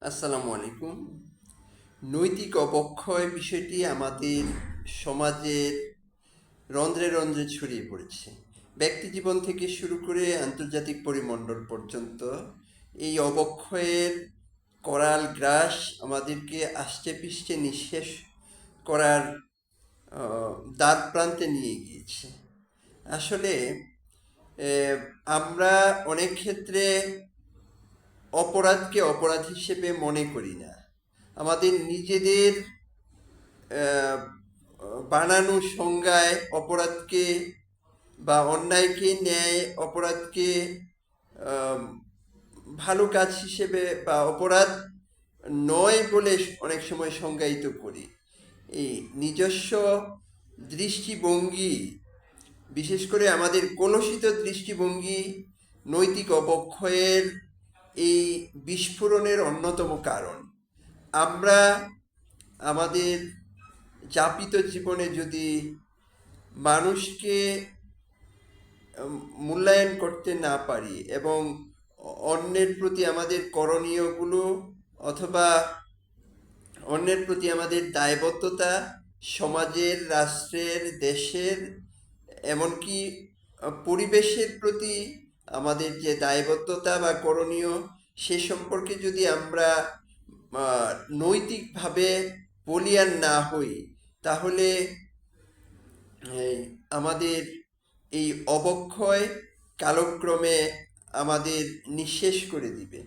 আসসালামু আলাইকুম। নৈতিক অবক্ষয় বিষয়টি আমাদের সমাজের রন্ধ্রে রন্ধ্রে ছড়িয়ে পড়েছে। ব্যক্তি জীবন থেকে শুরু করে আন্তর্জাতিক পরিমণ্ডল পর্যন্ত এই অবক্ষয়ের করাল গ্রাস আমাদেরকে আষ্টে পৃষ্ঠে নিঃশেষ করার দ্বার প্রান্তে নিয়ে গিয়েছে। আসলে আমরা অনেক ক্ষেত্রে অপরাধকে অপরাধ হিসেবে মনে করি না। আমাদের নিজেদের আহ, বানানো সংজ্ঞায় অপরাধকে বা অন্যায়কে ন্যায়, অপরাধকে আম, ভালো কাজ হিসেবে বা অপরাধ নয় বলে অনেক সময় সংজ্ঞায়িত করি। এই নিজস্ব দৃষ্টিভঙ্গি, বিশেষ করে আমাদের কলুষিত দৃষ্টিভঙ্গি নৈতিক অবক্ষয়ের এই বিস্ফোরণের অন্যতম কারণ। আমরা আমাদের যাপিত জীবনে যদি মানুষকে মূল্যায়ন করতে না পারি এবং অন্যের প্রতি আমাদের করণীয়গুলো অথবা অন্যের প্রতি আমাদের দায়বদ্ধতা, সমাজের, রাষ্ট্রের, দেশের, এমনকি পরিবেশের প্রতি আমাদের যে দায়বদ্ধতা বা করণীয়, সে সম্পর্কে যদি আমরা নৈতিকভাবে বলীয়ান না হই, তাহলে আমাদের এই অবক্ষয় কালক্রমে আমাদের নিঃশেষ করে দিবে।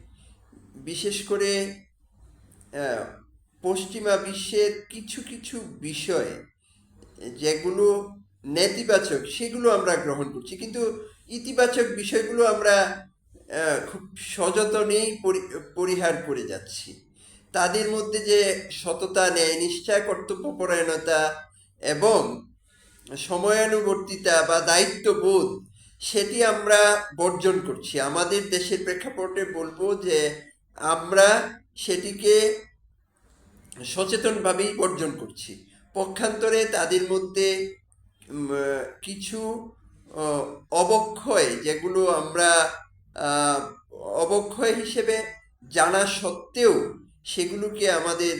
বিশেষ করে পশ্চিমা বিশ্বের কিছু কিছু বিষয় যেগুলো নেতিবাচক সেগুলো আমরা গ্রহণ করছি, কিন্তু ইতিবাচক বিষয়গুলো আমরা খুব সযত্নেই পরিহার করে যাচ্ছি। তাদের মধ্যে যে সততা, ন্যায়নিষ্ঠা, কর্তব্যপরায়ণতা এবং সময়ানুবর্তিতা বা দায়িত্ববোধ, সেটি আমরা বর্জন করছি। আমাদের দেশের প্রেক্ষাপটে বলবো যে আমরা সেটিকে সচেতনভাবেই বর্জন করছি। পক্ষান্তরে তাদের মধ্যে কিছু অবক্ষয়, যেগুলো আমরা অবক্ষয় হিসেবে জানা সত্ত্বেও সেগুলোকে আমাদের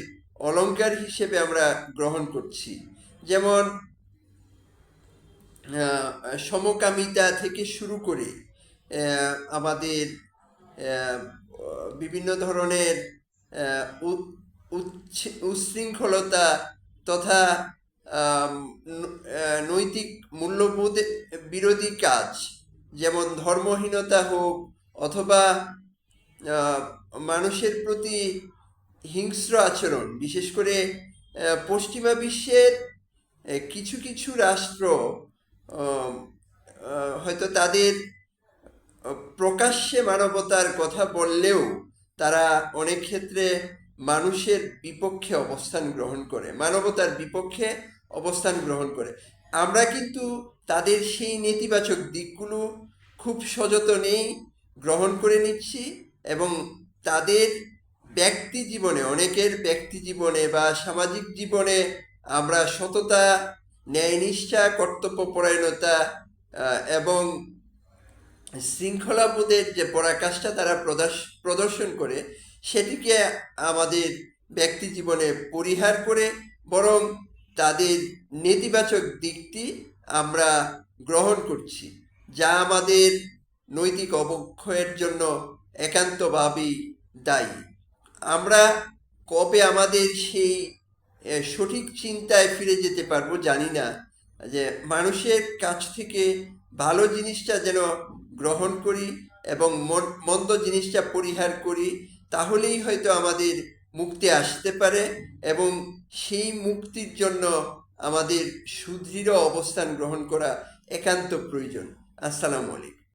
অলংকার হিসেবে আমরা গ্রহণ করছি। যেমন সমকামিতা থেকে শুরু করে আমাদের বিভিন্ন ধরনের উচ্ছৃঙ্খলতা তথা নৈতিক মূল্যবোধ বিরোধী কাজ, যেমন ধর্মহীনতা হোক অথবা মানুষের প্রতি হিংস্র আচরণ। বিশেষ করে পশ্চিমা বিশ্বের কিছু কিছু রাষ্ট্র হয়তো তাদের প্রকাশ্যে মানবতার কথা বললেও তারা অনেক ক্ষেত্রে মানুষের বিপক্ষে অবস্থান গ্রহণ করে, মানবতার বিপক্ষে অবস্থান গ্রহণ করে। আমরা কিন্তু তাদের সেই নেতিবাচক দিকগুলো খুব সযত্নেই গ্রহণ করে নিচ্ছি এবং তাদের ব্যক্তি জীবনে, অনেকের ব্যক্তি জীবনে বা সামাজিক জীবনে আমরা সততা, ন্যায়নিষ্ঠা, কর্তব্যপরায়ণতা এবং শৃঙ্খলাবোধের যে পরাকাষ্ঠা তারা প্রদর্শন করে, সেটিকে আমাদের ব্যক্তি জীবনে পরিহার করে বরং তাদের নেতিবাচক দিকটি আমরা গ্রহণ করছি, যা আমাদের নৈতিক অবক্ষয়ের জন্য একান্তভাবেই দায়ী। আমরা কবে আমাদের সেই সঠিক চিন্তায় ফিরে যেতে পারবো জানি না, যে মানুষের কাছ থেকে ভালো জিনিসটা যেন গ্রহণ করি এবং মন্দ জিনিসটা পরিহার করি, তাহলেই হয়তো আমাদের মুক্তি আসতে পারে এবং সেই মুক্তির জন্য আমাদের সুদৃঢ় অবস্থান গ্রহণ করা একান্ত প্রয়োজন। আসসালামু আলাইকুম।